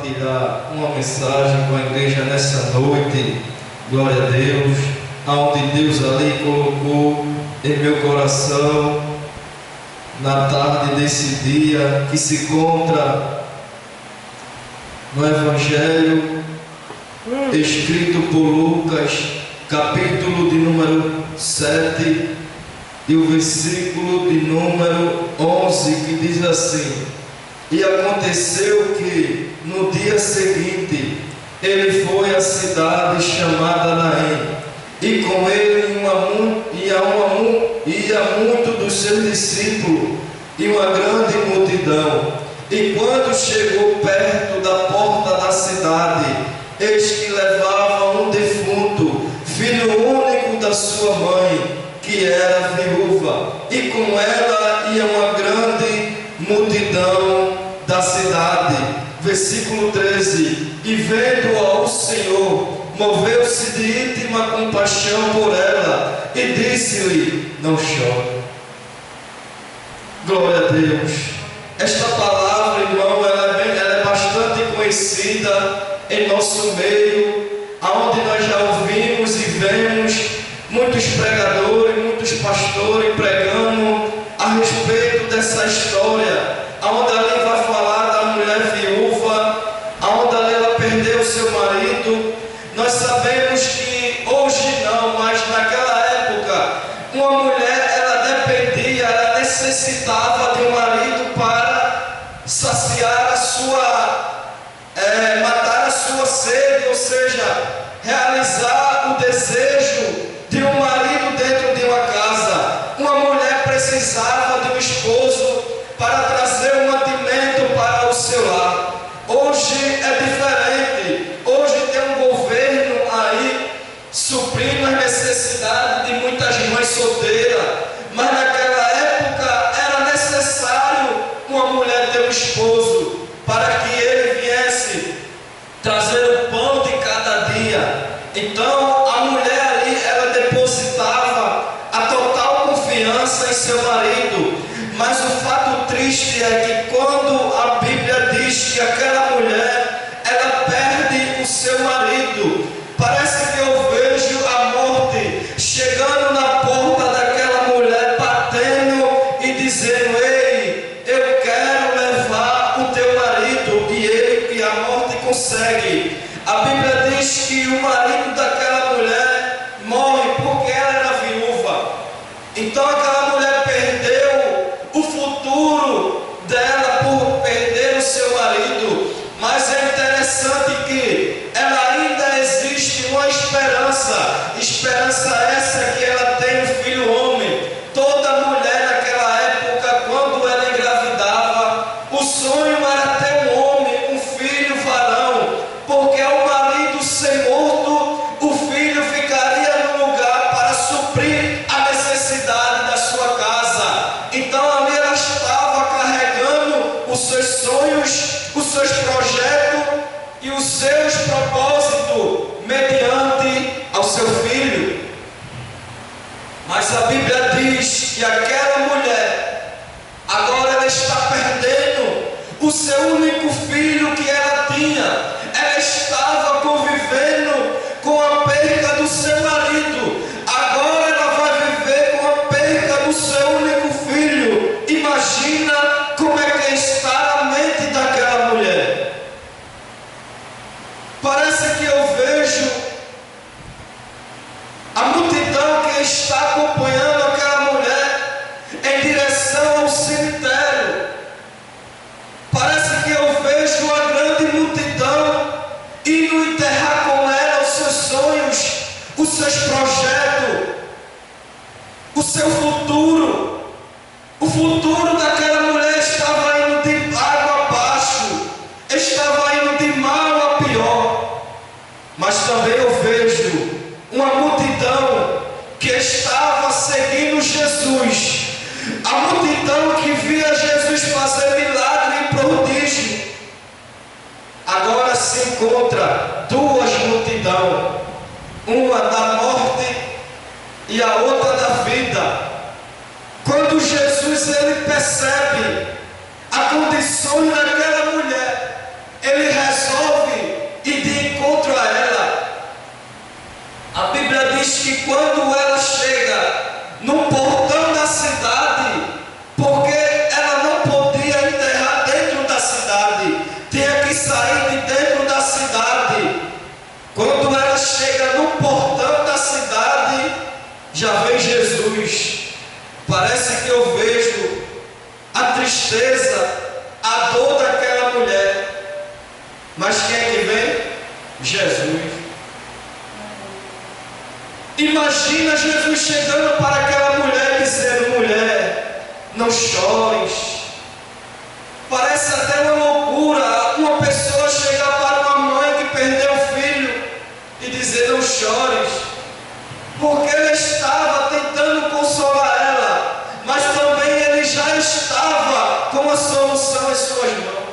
compartilhar uma mensagem com a igreja nessa noite, glória a Deus, aonde Deus ali colocou em meu coração, na tarde desse dia, que se encontra no Evangelho escrito por Lucas, capítulo de número 7, e o versículo de número 11, que diz assim: E aconteceu que no dia seguinte ele foi à cidade chamada Naim, e com ele ia muito dos seus discípulos e uma grande multidão. E quando chegou perto da porta da cidade, eis que levava um defunto, filho único da sua mãe, que era viúva, e com ela ia uma grande multidão da cidade. Versículo 13: E vendo-a o Senhor, moveu-se de íntima compaixão por ela, e disse-lhe: Não chore. Glória a Deus. Esta palavra, irmão, ela é bastante conhecida em nosso meio, aonde nós já ouvimos e vemos muitos pregadores, muitos pastores pregando a respeito dessa história, aonde ali vai falar da mulher viúva, aonde ali ela perdeu seu marido. Nós sabemos que hoje não, mas naquela época, uma mulher, ela dependia, ela necessitava de um marido para saciar a sua, matar a sua sede, ou seja, realizar o desejo de um marido dentro de uma casa. Uma mulher precisava de um esposo para trazer um mantimento para o seu lar. Hoje é diferente. Hoje tem um governo aí suprindo as necessidades de muitas mães solteiras, mas naquela época era necessário uma mulher ter um esposo para que ele viesse trazer o pão de cada dia. Então a mulher ali, ela depositava a total confiança em seu marido. Mas o fato triste é que quando a Bíblia diz que aquela mulher, ela perde o seu marido, parece que eu vejo a morte chegando na porta daquela mulher, batendo e dizendo: Ei, eu quero levar o teu marido. E a morte consegue. A Bíblia diz que o marido daquela mulher morre porque ela era viúva. Então aquela mulher perdeu o futuro dela por perder o seu marido. Mas é interessante que ela ainda existe uma esperança. Esperança essa que ela tem um filho homem. Toda mulher naquela época, quando ela engravidava, o sonho era ter um homem, um filho varão, porque o marido ser morto, o filho ficaria no lugar para suprir a necessidade da sua casa. Então ali ela estava carregando os seus sonhos, os seus projetos e os seus propósitos mediante ao seu filho. Mas a Bíblia diz que aquela mulher, agora ela está perdendo o seu único filho que ela tinha. Ela estava convivendo com a perda do seu marido. Agora ela vai viver com a perda do seu único filho. Imagina como é que está a mente daquela mulher. Parece que eu vejo a multidão que está acompanhando aquela mulher em direção ao cemitério. Parece que eu vejo uma grande multidão indo enterrar com ela os seus sonhos, os seus projetos, o seu futuro. O futuro daquela mulher estava indo de água abaixo, estava indo de mal a pior. Mas também eu vejo uma multidão que estava seguindo Jesus, a multidão que via Jesus fazer milagre e prodígio. Agora se encontra duas multidões, uma da morte e a outra da vida. Quando Jesus percebe a condição daquela mulher, ele resolve quando ela chega no portão da cidade, porque ela não podia enterrar dentro da cidade, tinha que sair de dentro da cidade. Quando ela chega no portão da cidade, já vem Jesus. Parece que eu vejo a tristeza, a dor daquela mulher. Mas quem é que vem? Jesus. Imagina Jesus chegando para aquela mulher e dizendo: mulher, não chores. Parece até uma loucura uma pessoa chegar para uma mãe que perdeu o filho e dizer: não chores, porque ele estava tentando consolar ela, mas também ele já estava com a solução em suas mãos.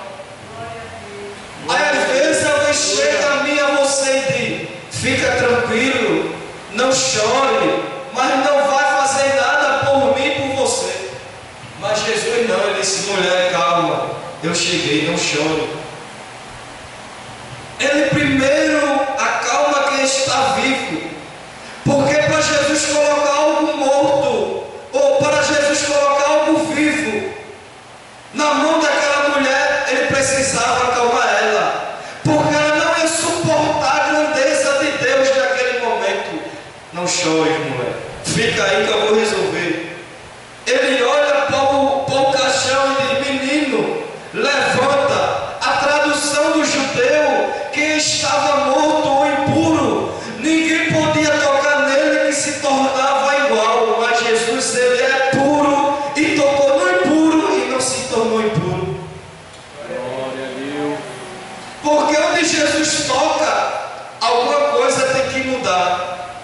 Aí às vezes alguém chega a mim, a você e diz: fica tranquilo, não chore, mas não vai fazer nada por mim, por você. Mas Jesus não, ele disse: mulher, calma, eu cheguei, não chore. Ele primeiro acalma quem está vivo, porque para Jesus colocar algo morto, ou para Jesus colocar algo vivo na mão daquela mulher, ele precisava acalmar ela, porque ela não ia suportar a grandeza de Deus naquele momento. Não chore, mulher, fica aí que eu vou resolver. Ele olha para o caixão e diz: menino, levanta. A tradução do judeu, quem estava morto ou impuro, ninguém podia tocar nele que se tornava igual. Mas Jesus, ele é puro e tocou no impuro e não se tornou impuro. Glória a Deus. Porque onde Jesus toca, alguma coisa tem que mudar.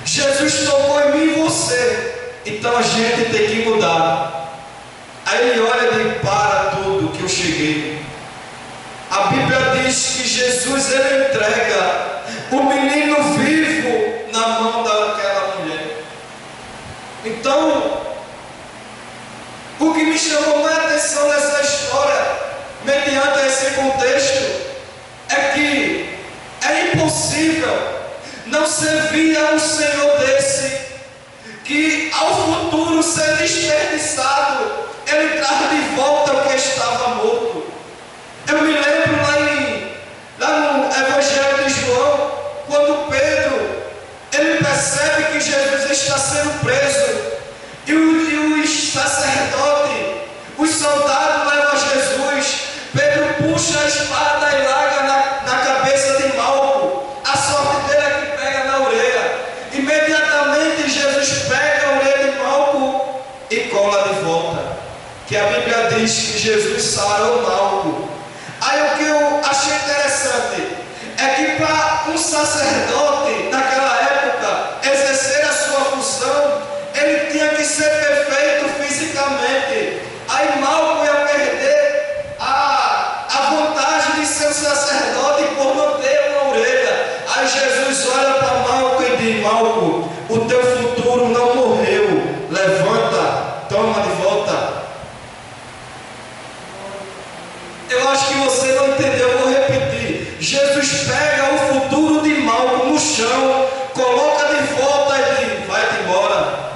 Jesus tocou em mim e você, então a gente tem que mudar. Aí ele olha e diz: para tudo que eu cheguei. A Bíblia diz que Jesus, ele entrega o menino vivo na mão daquela mulher. Então, o que me chamou mais atenção nessa história, mediante esse contexto, é que é impossível não servir a um Senhor desse, que ao futuro ser desperdiçado, ele traz de volta o que estava morto. Eu me lembro lá no Evangelho de João, quando Pedro, ele percebe que Jesus está sendo preso, e os sacerdotes, os soldados levam Jesus. Pedro puxa a espada e larga na cabeça de Malco. A sorte dele é que pega na orelha. Imediatamente Jesus pega a orelha de Malco e cola de volta. Que a Bíblia diz que Jesus sarou Malco. Aí o que eu achei interessante é que para um sacerdote naquela época exercer a sua função, ele tinha que ser perfeito fisicamente. Aí Malco ia perder a vantagem de ser um sacerdote por não ter uma orelha. Aí Jesus olha para Malco e diz: Malco, o teu futuro não morreu, levanta, toma de volta. Eu acho que você não entendeu, eu vou repetir. Jesus pega o futuro de Malco no chão, coloca de volta e diz: vai-te embora.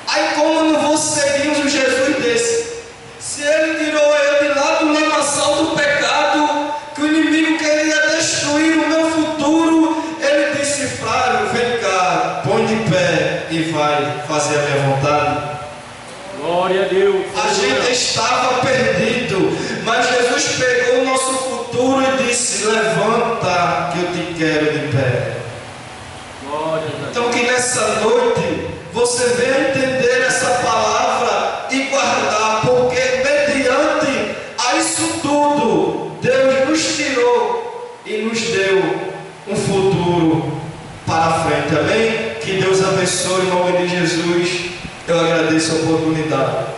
Aí como eu não vou seguir um Jesus desse? Se ele tirou eu de lá do lamaçal do pecado, que o inimigo queria destruir o meu futuro, ele disse: Flávio, vem cá, põe de pé e vai fazer a minha vontade. Glória a Deus. A gente estava perdido, mas Jesus pegou o nosso futuro e disse: levanta que eu te quero de pé. Glória a Deus. Então que nessa noite você venha entender essa palavra e guardar, porque mediante a isso tudo, Deus nos tirou e nos deu um futuro para frente. Amém? Que Deus abençoe em nome de Jesus. Eu agradeço a oportunidade.